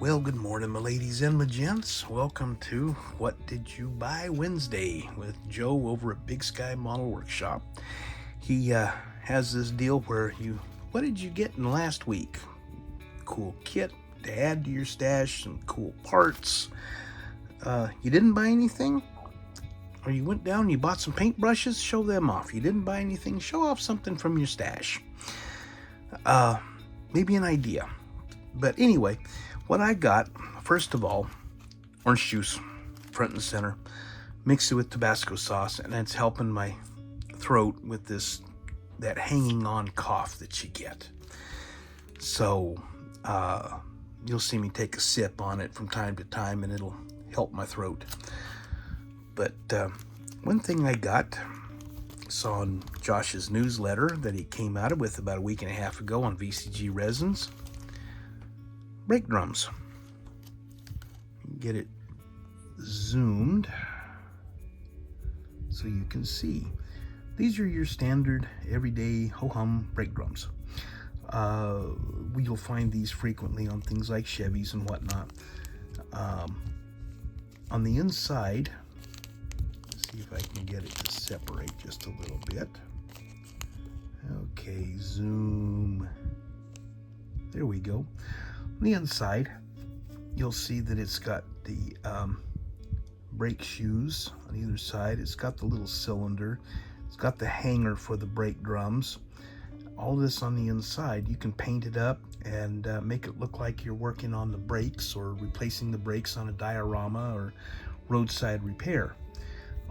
Well, good morning, my ladies and my gents. Welcome to What Did You Buy Wednesday with Joe over at Big Sky Model Workshop. He has this deal where what did you get in last week? Cool kit to add to your stash, some cool parts. You didn't buy anything? Or you went down and you bought some paintbrushes? Show them off. You didn't buy anything? Show off something from your stash. Maybe an idea. But anyway, what I got, first of all, orange juice, front and center. Mix it with Tabasco sauce, and it's helping my throat with that hanging on cough that you get. So you'll see me take a sip on it from time to time, and it'll help my throat. But one thing I saw in Josh's newsletter that he came out with about a week and a half ago on VCG Resins. Brake drums. Get it zoomed so you can see. These are your standard everyday ho-hum brake drums. You'll find these frequently on things like Chevys and whatnot. On the inside, let's see if I can get it to separate just a little bit. Okay, zoom. There we go. On the inside, you'll see that it's got the brake shoes on either side. It's got the little cylinder. It's got the hanger for the brake drums. All this on the inside. You can paint it up and make it look like you're working on the brakes or replacing the brakes on a diorama or roadside repair.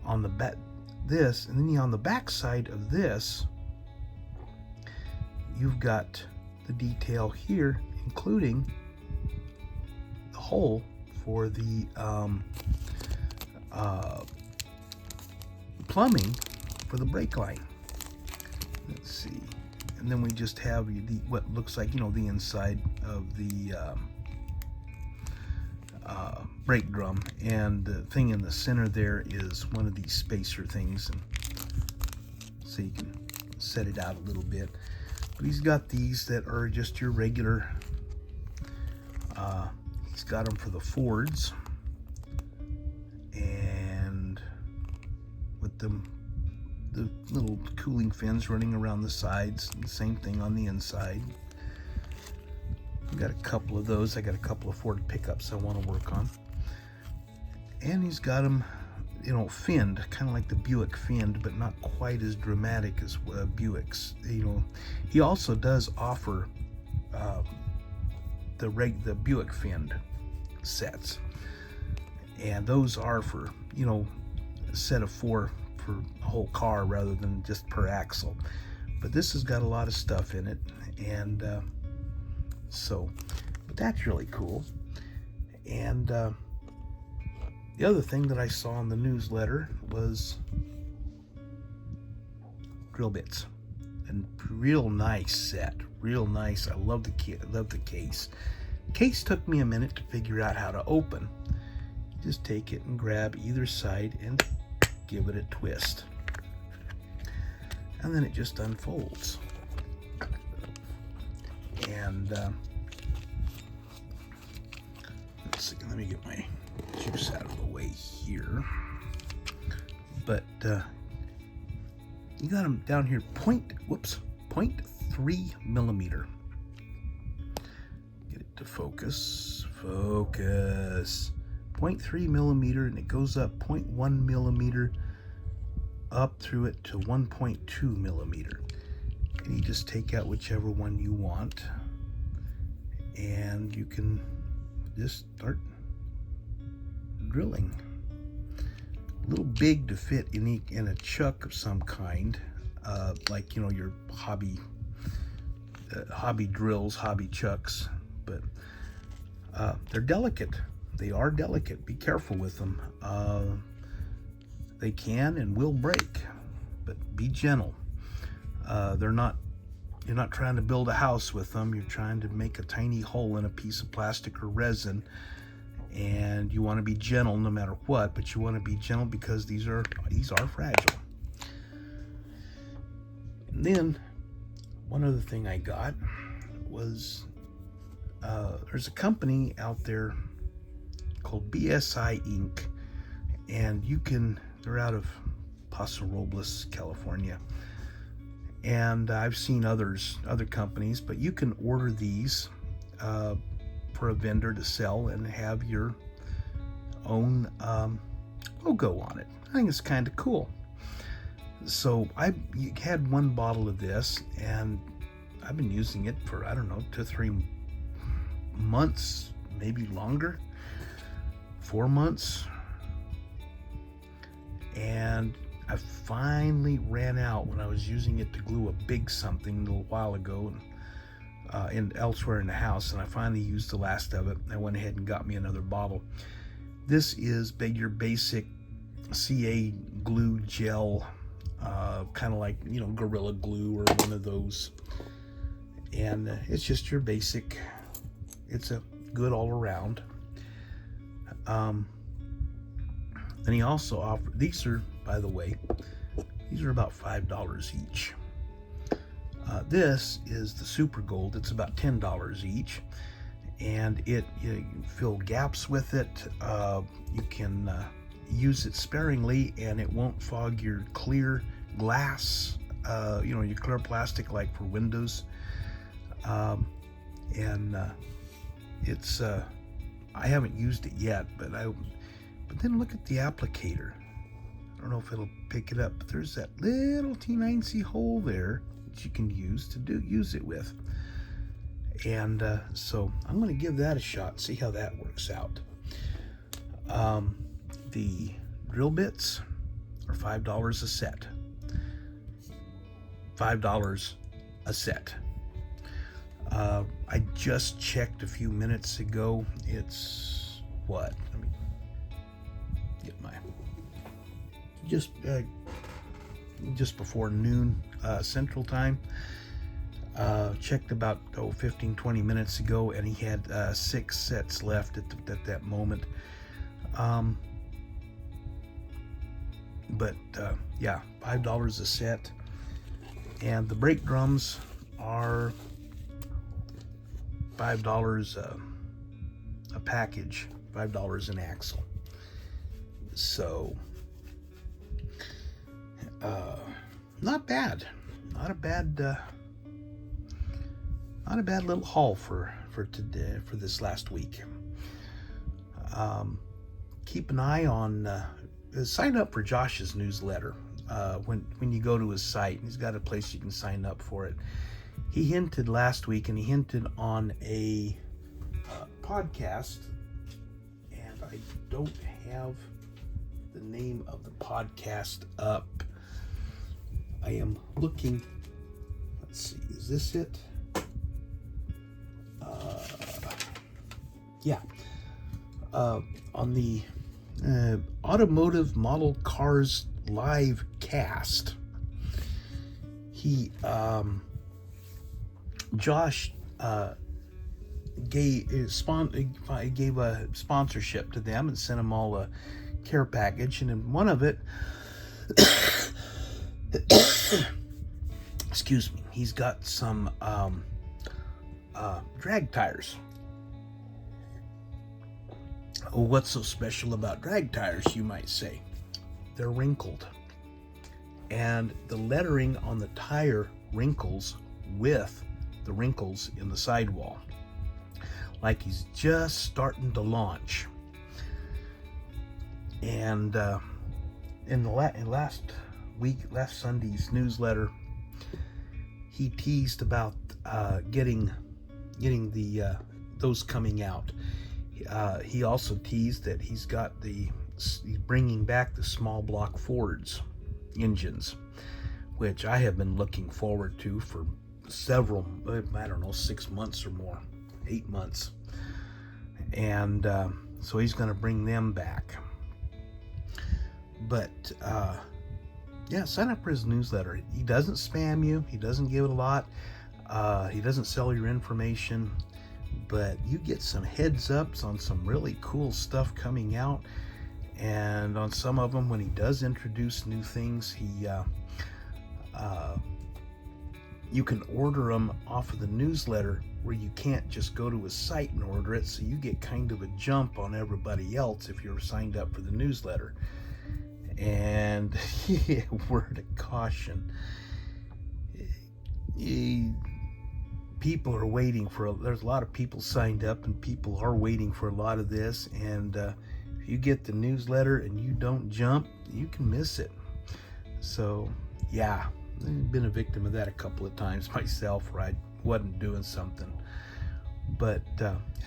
On the back, and then on the back side of this, you've got the detail here, including the hole for the plumbing for the brake line. Let's see. And then we just have what looks like, the inside of the brake drum. And the thing in the center there is one of these spacer things. And so you can set it out a little bit. But he's got these that are just your regular. He's got them for the Fords, and with the little cooling fins running around the sides, and the same thing on the inside. I've got a couple of those. I got a couple of Ford pickups I want to work on, and he's got them, finned, kind of like the Buick finned, but not quite as dramatic as Buick's. He also does offer the Buick finned sets, and those are for a set of 4 for a whole car rather than just per axle. But this has got a lot of stuff in it, and but that's really cool. And the other thing that I saw in the newsletter was drill bits, and real nice set, real nice. I love the kit. I love the case. Case took me a minute to figure out how to open. Just take it and grab either side and give it a twist, and then it just unfolds. And let's see, let me get my juice out of the way here. But you got them down here, 0.3 millimeter. Get it to focus. 0.3 millimeter, and it goes up 0.1 millimeter up through it to 1.2 millimeter. And you just take out whichever one you want, and you can just start drilling. A little big to fit in a chuck of some kind, like your hobby drills, hobby chucks. But they're delicate. They are delicate. Be careful with them. They can and will break, but be gentle. You're not trying to build a house with them. You're trying to make a tiny hole in a piece of plastic or resin, and you want to be gentle no matter what. But you want to be gentle because these are fragile. And then one other thing I got was there's a company out there called BSI Inc. And they're out of Paso Robles, California. And I've seen other companies, but you can order these for a vendor to sell and have your own logo on it. I think it's kind of cool. So I had one bottle of this, and I've been using it for, I don't know, 2 or 3 months, maybe longer, 4 months. And I finally ran out when I was using it to glue a big something a little while ago and elsewhere in the house, and I finally used the last of it. I went ahead and got me another bottle. This is your basic CA glue gel, kind of like, Gorilla Glue or one of those. And it's just your basic, it's a good all around. And he also offered, these are, by the way, these are about $5 each. This is the Super Gold. It's about $10 each. And you can fill gaps with it. You can use it sparingly, and it won't fog your clear glass, your clear plastic like for windows. It's, I haven't used it yet, but then look at the applicator. I don't know if it'll pick it up, but there's that little T9C hole there that you can use use it with. And so I'm going to give that a shot, see how that works out. The drill bits are $5 a set. $5 a set. I just checked a few minutes ago. It's what? Let me get my just before noon Central Time. Checked about 15-20 minutes ago, and he had 6 sets left at that moment. But yeah, $5 a set, and the brake drums are $5 a package, $5 an axle. So not bad, not a bad little haul for today, for this last week. Keep an eye on sign up for Josh's newsletter when you go to his site. He's got a place you can sign up for it. He hinted last week, and he hinted on a podcast, and I don't have the name of the podcast up. I am looking. Let's see, is this it? Yeah. On the Automotive Model Cars Live Cast, Josh gave a sponsorship to them and sent them all a care package, and in one of it, excuse me, he's got some drag tires. What's so special about drag tires, you might say? They're wrinkled, and the lettering on the tire wrinkles with the wrinkles in the sidewall, like he's just starting to launch. And in last Sunday's newsletter, he teased about getting the those coming out. He also teased that he's bringing back the small block Fords engines, which I have been looking forward to for several, 6 months or more, 8 months. And so he's going to bring them back. But yeah, sign up for his newsletter. He doesn't spam you. He doesn't give it a lot. He doesn't sell your information. But you get some heads ups on some really cool stuff coming out, and on some of them, when he does introduce new things, you can order them off of the newsletter where you can't just go to a site and order it, so you get kind of a jump on everybody else if you're signed up for the newsletter. And word of caution, people are waiting for, there's a lot of people signed up and people are waiting for a lot of this, and if you get the newsletter and you don't jump, you can miss it. So yeah, I've been a victim of that a couple of times myself, where I wasn't doing something. But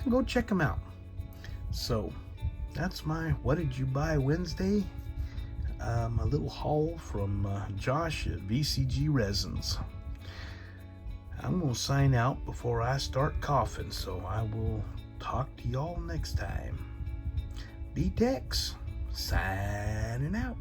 go check them out. So that's my What Did You Buy Wednesday? A little haul from Josh at VCG Resins. I'm going to sign out before I start coughing, so I will talk to y'all next time. B-Tex, signing out.